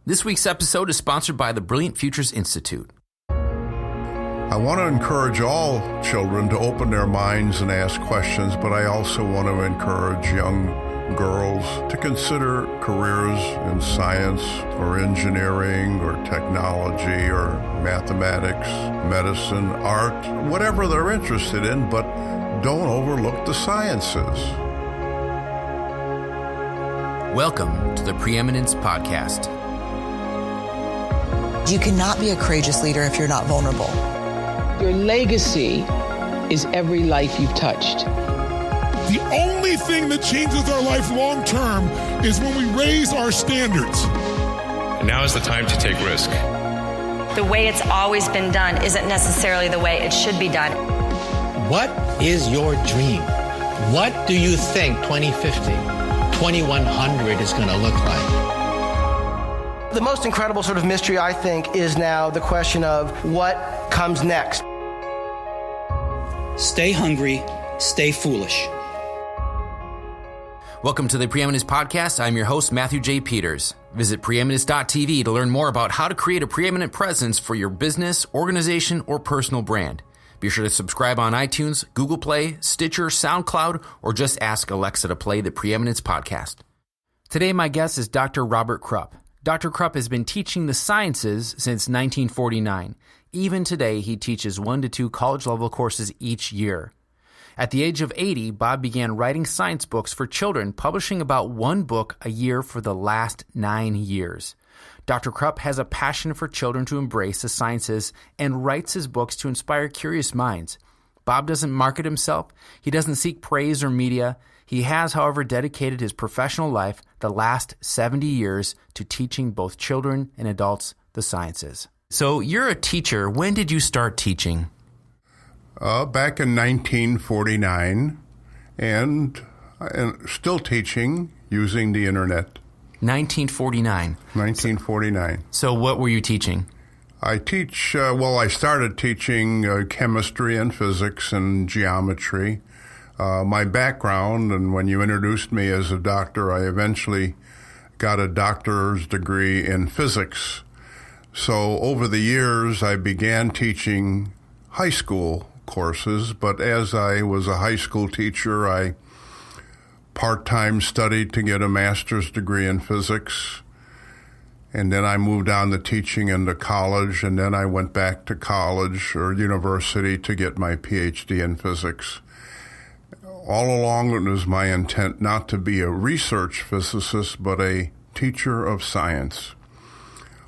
This week's episode is sponsored by the Brilliant Futures Institute. I want to encourage all children to open their minds and ask questions, but I also want to encourage young girls to consider careers in science or engineering or technology or mathematics, medicine, art, whatever they're interested in, but don't overlook the sciences. Welcome to the Preeminence Podcast. You cannot be a courageous leader if you're not vulnerable. Your legacy is every life you've touched. The only thing that changes our life long term is when we raise our standards. Now is the time to take risk. The way it's always been done isn't necessarily the way it should be done. What is your dream? What do you think 2050, 2100 is going to look like? The most incredible sort of mystery, I think, is now the question of what comes next. Stay hungry, stay foolish. Welcome to the Preeminence Podcast. I'm your host, Matthew J. Peters. Visit preeminence.tv to learn more about how to create a preeminent presence for your business, organization, or personal brand. Be sure to subscribe on iTunes, Google Play, Stitcher, SoundCloud, or just ask Alexa to play the Preeminence Podcast. Today, my guest is Dr. Robert Krupp. Dr. Krupp has been teaching the sciences since 1949. Even today, he teaches 1 to 2 college-level courses each year. At the age of 80, Bob began writing science books for children, publishing about 1 book a year for the last 9 years. Dr. Krupp has a passion for children to embrace the sciences and writes his books to inspire curious minds. Bob doesn't market himself. He doesn't seek praise or media. He has, however, dedicated his professional life the last 70 years to teaching both children and adults the sciences. So you're a teacher. When did you start teaching? Back in 1949, and still teaching using the internet. 1949. 1949. So what were you teaching? I teach, I started teaching chemistry and physics and geometry. My background, and when you introduced me as a doctor, I eventually got a doctor's degree in physics. So over the years, I began teaching high school courses, but as I was a high school teacher, I part-time studied to get a master's degree in physics. And then I moved on to teaching into college, and then I went back to college or university to get my PhD in physics. All along, it was my intent not to be a research physicist, but a teacher of science.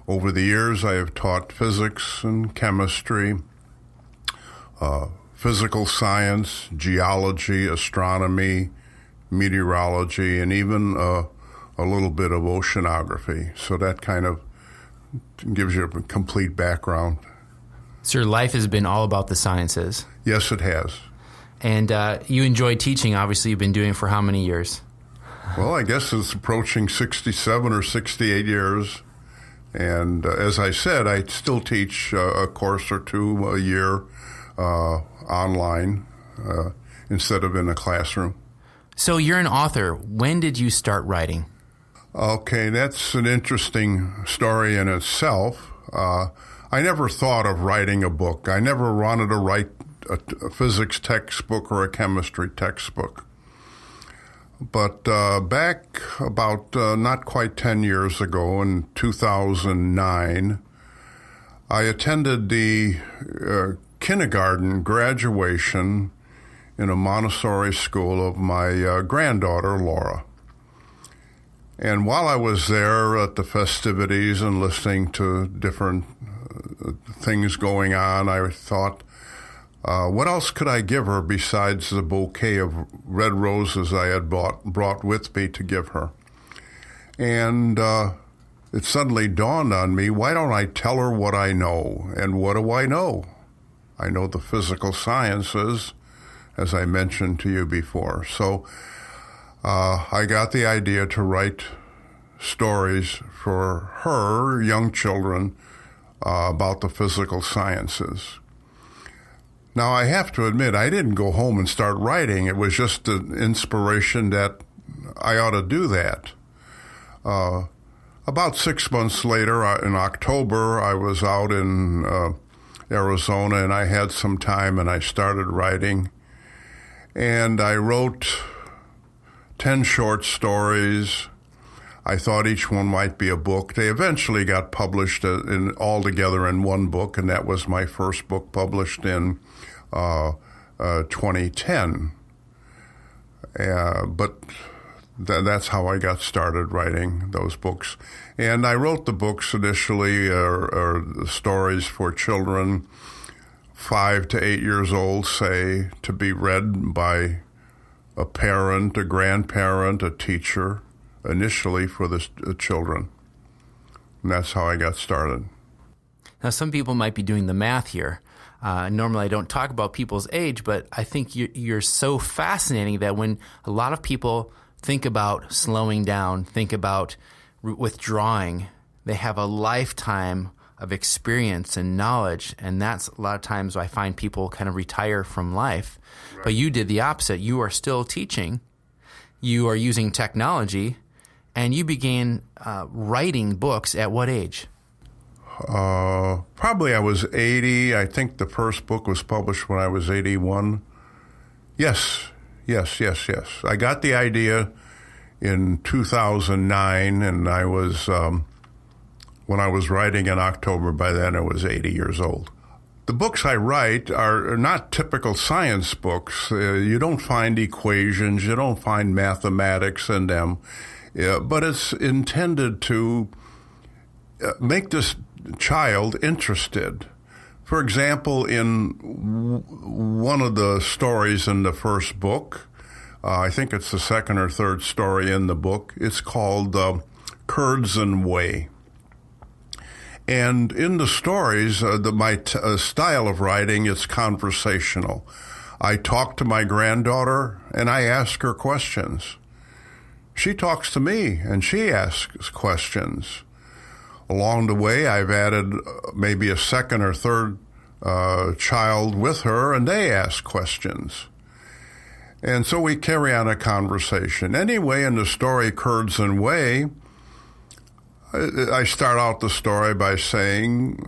Over the years, I have taught physics and chemistry, physical science, geology, astronomy, meteorology, and even a little bit of oceanography. So that kind of gives you a complete background. So your life has been all about the sciences? Yes, it has. And you enjoy teaching, obviously. You've been doing it for how many years? Well, I guess it's approaching 67 or 68 years. And as I said, I still teach a course or two a year online instead of in a classroom. So you're an author. When did you start writing? Okay, that's an interesting story in itself. I never thought of writing a book. I never wanted to write a physics textbook or a chemistry textbook. But back about not quite 10 years ago, in 2009, I attended the kindergarten graduation in a Montessori school of my granddaughter, Laura. And while I was there at the festivities and listening to different things going on, I thought, what else could I give her besides the bouquet of red roses I had brought with me to give her? And it suddenly dawned on me, why don't I tell her what I know? And what do I know? I know the physical sciences, as I mentioned to you before. So I got the idea to write stories for her, young children, about the physical sciences. Now, I have to admit, I didn't go home and start writing. It was just an inspiration that I ought to do that. About 6 months later, in October, I was out in Arizona, and I had some time, and I started writing. And I wrote 10 short stories. I thought each one might be a book. They eventually got published all together in one book, and that was my first book, published in 2010. But that's how I got started writing those books. And I wrote the books initially, or the stories for children 5 to 8 years old, say, to be read by a parent, a grandparent, a teacher, initially for the children. And that's how I got started. Now, some people might be doing the math here. Normally, I don't talk about people's age, but I think you're so fascinating that when a lot of people think about slowing down, think about withdrawing, they have a lifetime of experience and knowledge, and that's a lot of times I find people kind of retire from life. Right. But you did the opposite. You are still teaching. You are using technology, and you began writing books at what age? Probably I was 80. I think the first book was published when I was 81. Yes. I got the idea in 2009, and I was, when I was writing in October, by then I was 80 years old. The books I write are not typical science books. You don't find equations, you don't find mathematics in them, but it's intended to make this child interested. For example, in one of the stories in the first book, I think it's the second or third story in the book, it's called Curds and Whey. And in the stories, my style of writing, it's conversational. I talk to my granddaughter and I ask her questions. She talks to me and she asks questions. Along the way, I've added maybe a second or third child with her, and they ask questions. And so we carry on a conversation. Anyway, in the story Curds and Whey, I start out the story by saying,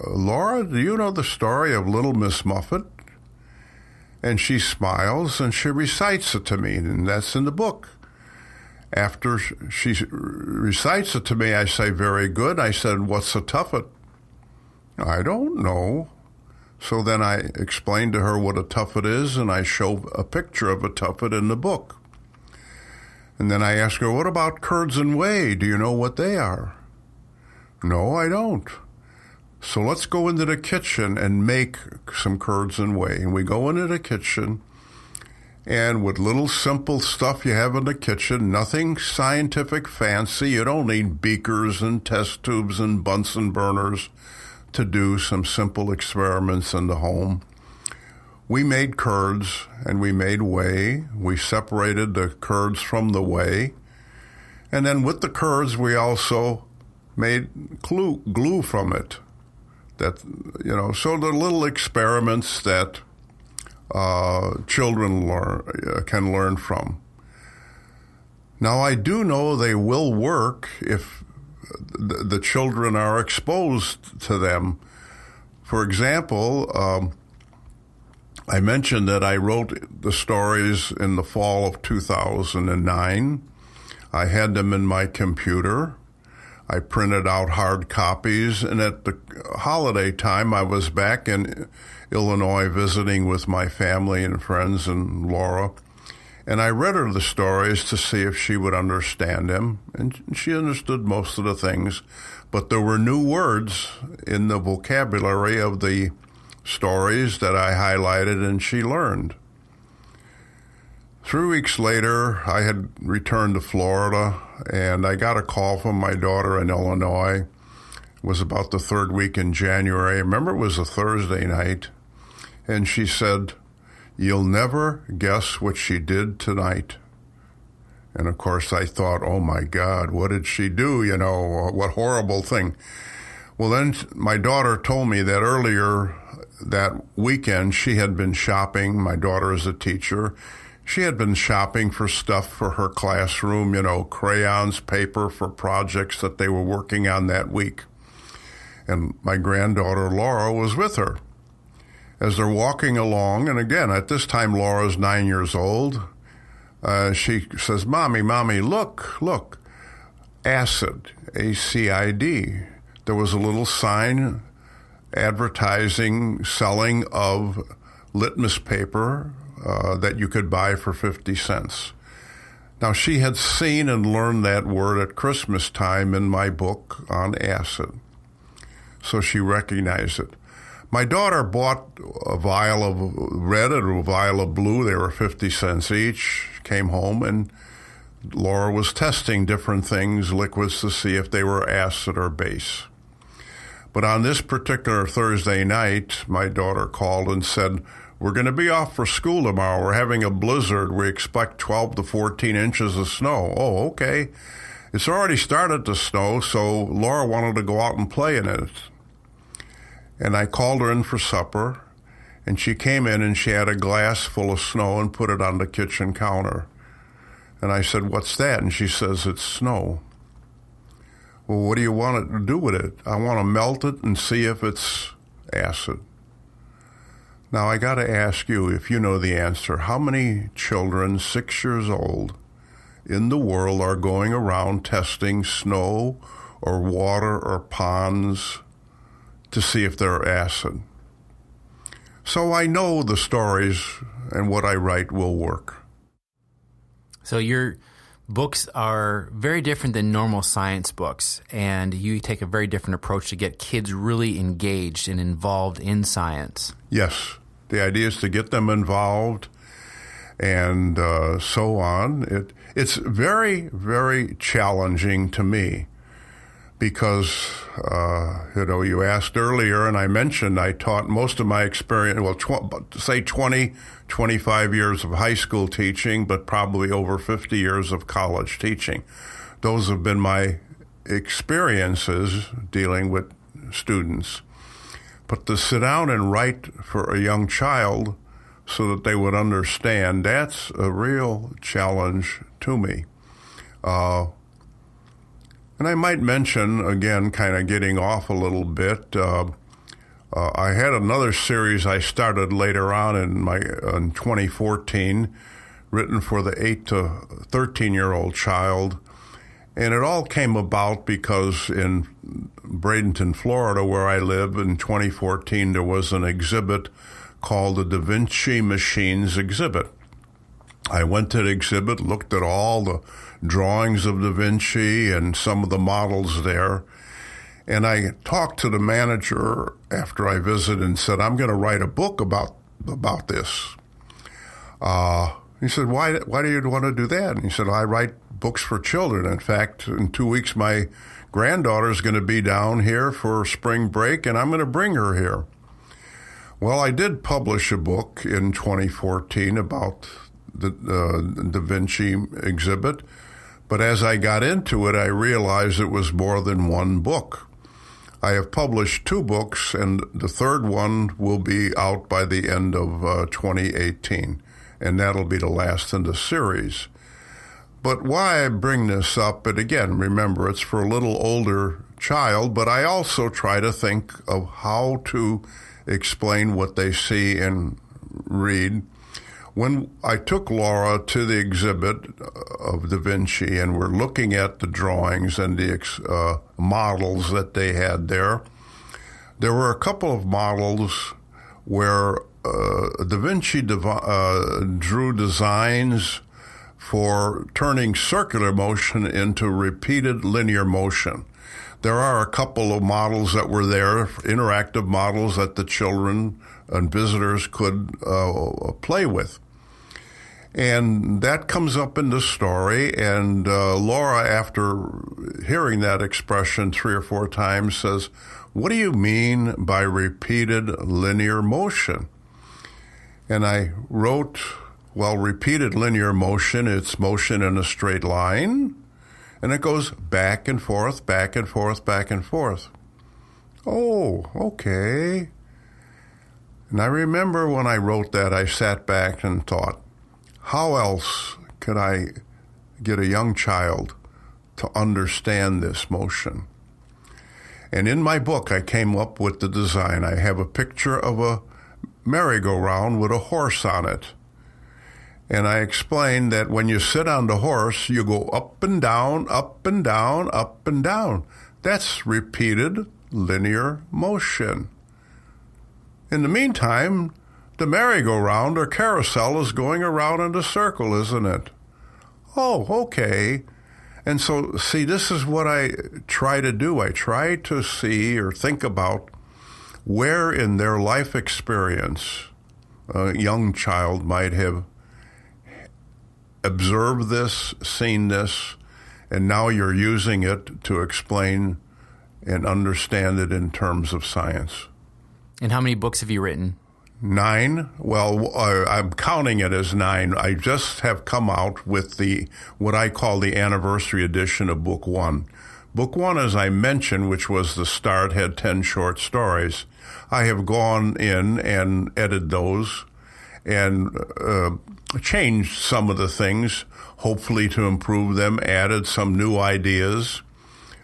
Laura, do you know the story of Little Miss Muffet? And she smiles and she recites it to me, and that's in the book. After she recites it to me, I say, very good. I said, what's a tuffet? I don't know. So then I explain to her what a tuffet is, and I show a picture of a tuffet in the book. And then I ask her, what about curds and whey? Do you know what they are? No, I don't. So let's go into the kitchen and make some curds and whey. And we go into the kitchen, and with little simple stuff you have in the kitchen, nothing scientific fancy. You don't need beakers and test tubes and Bunsen burners to do some simple experiments in the home. We made curds and we made whey. We separated the curds from the whey. And then with the curds, we also made glue from it. That, you know, so the little experiments that children can learn from. Now, I do know they will work if the children are exposed to them. For example, I mentioned that I wrote the stories in the fall of 2009. I had them in my computer. I printed out hard copies, and at the holiday time, I was back in Illinois visiting with my family and friends and Laura, and I read her the stories to see if she would understand them, and she understood most of the things, but there were new words in the vocabulary of the stories that I highlighted and she learned. 3 weeks later, I had returned to Florida, and I got a call from my daughter in Illinois. It was about the third week in January. I remember it was a Thursday night, and she said, "You'll never guess what she did tonight." And of course, I thought, oh my God, what did she do? You know, what horrible thing. Well, then my daughter told me that earlier that weekend she had been shopping. My daughter is a teacher. She had been shopping for stuff for her classroom, crayons, paper for projects that they were working on that week. And my granddaughter, Laura, was with her. As they're walking along, and again, at this time, Laura's 9 years old, she says, Mommy, look, acid, ACID. There was a little sign advertising selling of litmus paper that you could buy for 50 cents. Now, she had seen and learned that word at Christmas time in my book on acid, so she recognized it. My daughter bought a vial of red and a vial of blue. They were 50 cents each. Came home, and Laura was testing different things, liquids, to see if they were acid or base. But on this particular Thursday night, my daughter called and said, we're going to be off for school tomorrow. We're having a blizzard. We expect 12 to 14 inches of snow. Oh, okay. It's already started to snow, so Laura wanted to go out and play in it. And I called her in for supper, and she came in and she had a glass full of snow and put it on the kitchen counter. And I said, what's that? And she says, it's snow. Well, what do you want it to do with it? I want to melt it and see if it's acid. Now, I got to ask you, if you know the answer, how many children 6 years old in the world are going around testing snow or water or ponds to see if they're acid? So I know the stories and what I write will work. So your books are very different than normal science books, and you take a very different approach to get kids really engaged and involved in science. Yes. The idea is to get them involved and so on. It's very, very challenging to me because, you asked earlier, and I mentioned I taught most of my experience, 20, 25 years of high school teaching, but probably over 50 years of college teaching. Those have been my experiences dealing with students. But to sit down and write for a young child so that they would understand, that's a real challenge to me. And I might mention, again, kind of getting off a little bit, I had another series I started later on in 2014, written for the 8 to 13-year-old child. And it all came about because in Bradenton, Florida, where I live, in 2014, there was an exhibit called the Da Vinci Machines Exhibit. I went to the exhibit, looked at all the drawings of Da Vinci and some of the models there, and I talked to the manager after I visited and said, I'm going to write a book about this. He said, why do you want to do that? And he said, I write books for children. In fact, in 2 weeks, my granddaughter is going to be down here for spring break, and I'm going to bring her here. Well, I did publish a book in 2014 about the Da Vinci exhibit, but as I got into it, I realized it was more than one book. I have published 2 books, and the third one will be out by the end of 2018, and that'll be the last in the series. But why I bring this up, and again, remember, it's for a little older child, but I also try to think of how to explain what they see and read. When I took Laura to the exhibit of Da Vinci and we're looking at the drawings and the models that they had there were a couple of models where Da Vinci drew designs for turning circular motion into repeated linear motion. There are a couple of models that were there, interactive models that the children and visitors could play with. And that comes up in the story, and Laura, after hearing that expression 3 or 4 times, says, what do you mean by repeated linear motion? And I wrote, well, repeated linear motion, it's motion in a straight line, and it goes back and forth, back and forth, back and forth. Oh, okay. And I remember when I wrote that, I sat back and thought, how else could I get a young child to understand this motion? And in my book, I came up with the design. I have a picture of a merry-go-round with a horse on it. And I explained that when you sit on the horse, you go up and down, up and down, up and down. That's repeated linear motion. In the meantime, the merry-go-round or carousel is going around in a circle, isn't it? Oh, okay. And so, see, this is what I try to do. I try to see or think about where in their life experience a young child might have observed this, seen this, and now you're using it to explain and understand it in terms of science. And how many books have you written? 9. Well, I'm counting it as 9. I just have come out with what I call the anniversary edition of Book 1. Book 1, as I mentioned, which was the start, had 10 short stories. I have gone in and edited those and changed some of the things, hopefully to improve them, added some new ideas.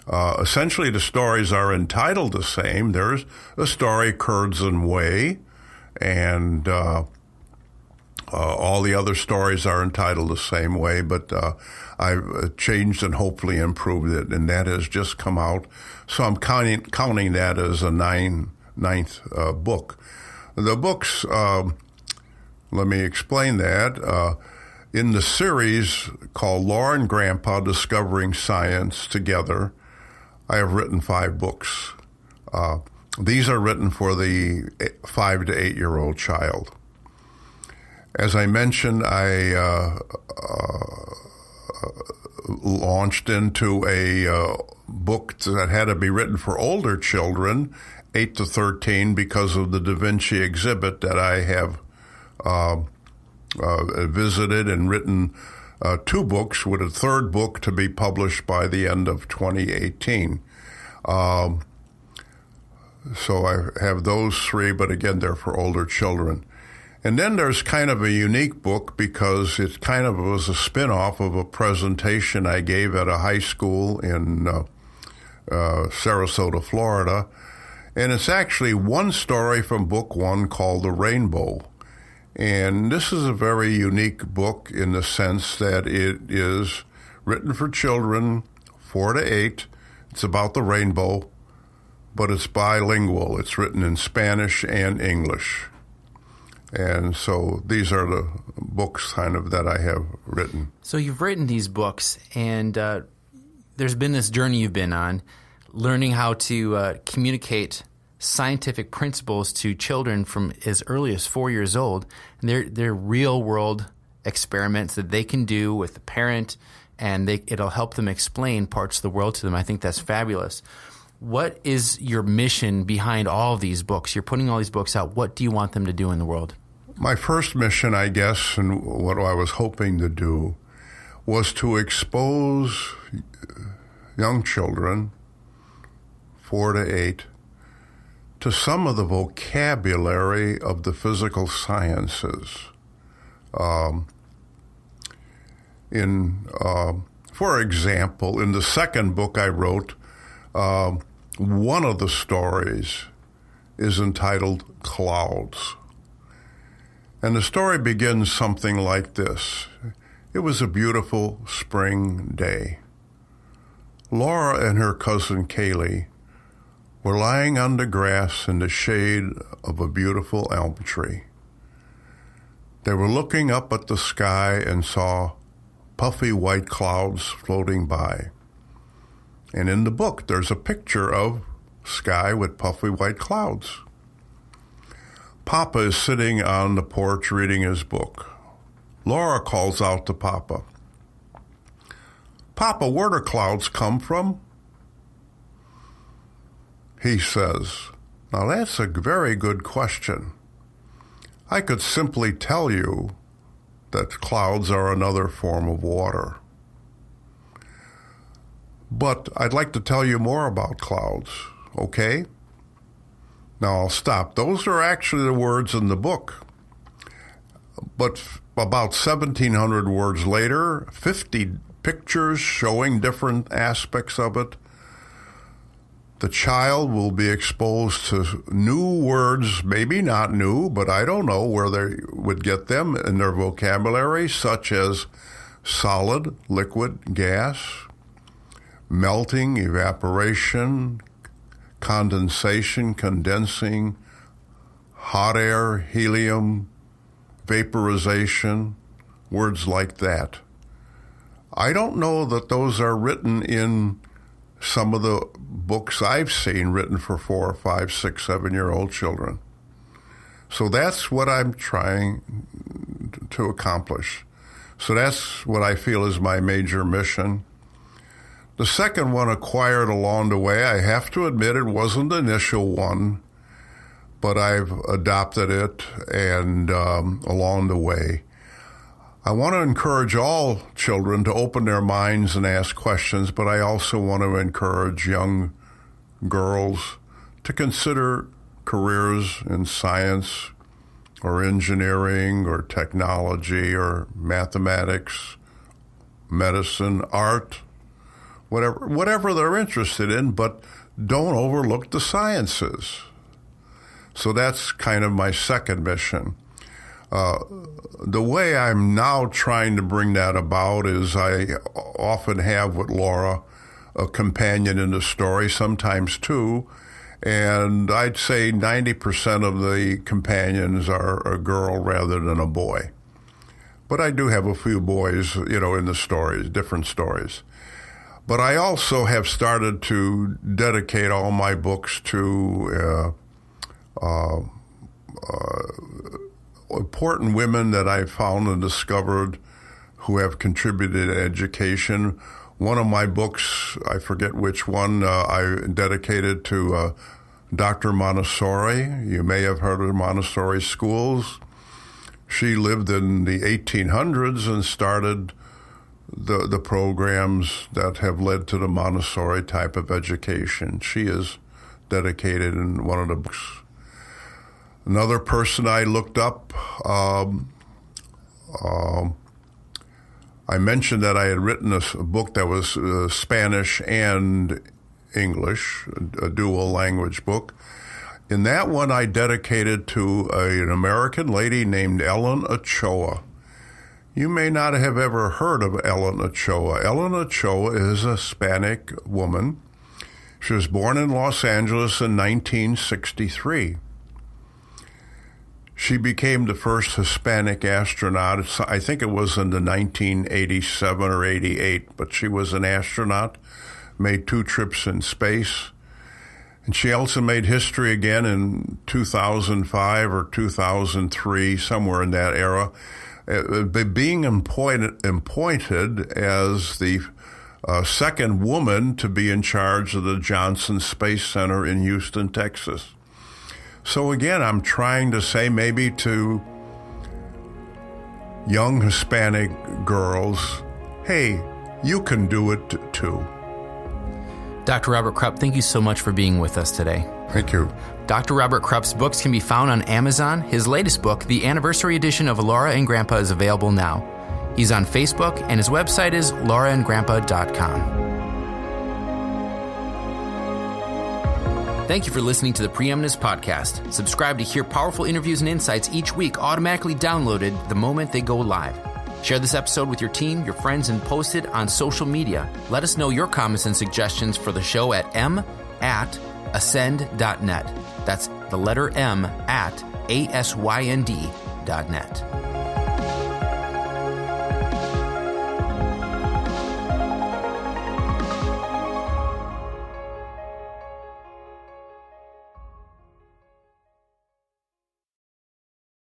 Essentially, the stories are entitled the same. There's a story, Curzon Way, and all the other stories are entitled the same way, but I've changed and hopefully improved it, and that has just come out. So I'm counting that as a ninth book. The books, let me explain that. In the series called Laura and Grandpa Discovering Science Together, I have written 5 books. These are written for the 5 to 8-year-old child. As I mentioned, I launched into a book that had to be written for older children, 8 to 13, because of the Da Vinci Exhibit that I have visited and written 2 books, with a 3rd book to be published by the end of 2018. So I have those 3, but again, they're for older children. And then there's kind of a unique book because it kind of was a spin-off of a presentation I gave at a high school in Sarasota, Florida. And it's actually one story from Book 1 called The Rainbow. And this is a very unique book in the sense that it is written for children 4 to 8. It's about the rainbow, but it's bilingual. It's written in Spanish and English. And so these are the books kind of that I have written. So you've written these books, and there's been this journey you've been on, learning how to communicate scientific principles to children from as early as 4 years old. And they're real-world experiments that they can do with the parent, and it'll help them explain parts of the world to them. I think that's fabulous. What is your mission behind all of these books? You're putting all these books out. What do you want them to do in the world? My first mission, I guess, and what I was hoping to do, was to expose young children, 4 to 8, to some of the vocabulary of the physical sciences. For example, in the second book I wrote, one of the stories is entitled Clouds. And the story begins something like this. It was a beautiful spring day. Laura and her cousin Kaylee were lying on the grass in the shade of a beautiful elm tree. They were looking up at the sky and saw puffy white clouds floating by. And in the book, there's a picture of sky with puffy white clouds. Papa is sitting on the porch reading his book. Laura calls out to Papa, "Papa, where do clouds come from?" He says, "Now that's a very good question. I could simply tell you that clouds are another form of water. But I'd like to tell you more about clouds, okay?" Now I'll stop. Those are actually the words in the book. But about 1,700 words later, 50 pictures showing different aspects of it. The child will be exposed to new words, maybe not new, but I don't know where they would get them in their vocabulary, such as solid, liquid, gas, melting, evaporation, condensation, condensing, hot air, helium, vaporization, words like that. I don't know that those are written in some of the books I've seen written for 4, 5, 6, 7-year-old children. So that's what I'm trying to accomplish. So that's what I feel is my major mission. The second one acquired along the way. I have to admit it wasn't the initial one, but I've adopted it and along the way. I want to encourage all children to open their minds and ask questions, but I also want to encourage young girls to consider careers in science or engineering or technology or mathematics, medicine, art, whatever they're interested in, but don't overlook the sciences. So that's kind of my second mission. The way I'm now trying to bring that about is I often have with Laura a companion in the story, sometimes two, and I'd say 90% of the companions are a girl rather than a boy. But I do have a few boys, in the stories, different stories. But I also have started to dedicate all my books to important women that I found and discovered who have contributed to education. One of my books, I forget which one, I dedicated to Dr. Montessori. You may have heard of Montessori schools. She lived in the 1800s and started the programs that have led to the Montessori type of education. She is dedicated in one of the books. Another person I looked up, I mentioned that I had written a book that was Spanish and English, a dual language book. In that one, I dedicated to an American lady named Ellen Ochoa. You may not have ever heard of Ellen Ochoa. Ellen Ochoa is a Hispanic woman. She was born in Los Angeles in 1963. She became the first Hispanic astronaut. I think it was in the 1987 or 88, but she was an astronaut, made 2 trips in space. And she also made history again in 2005 or 2003, somewhere in that era, being appointed as the second woman to be in charge of the Johnson Space Center in Houston, Texas. So again, I'm trying to say maybe to young Hispanic girls, hey, you can do it too. Dr. Robert Krupp, thank you so much for being with us today. Thank you. Dr. Robert Krupp's books can be found on Amazon. His latest book, the anniversary edition of Laura and Grandpa, is available now. He's on Facebook, and his website is lauraandgrandpa.com. Thank you for listening to the Preeminence Podcast. Subscribe to hear powerful interviews and insights each week automatically downloaded the moment they go live. Share this episode with your team, your friends, and post it on social media. Let us know your comments and suggestions for the show at m@ascend.net. That's the letter M @ASYND.net.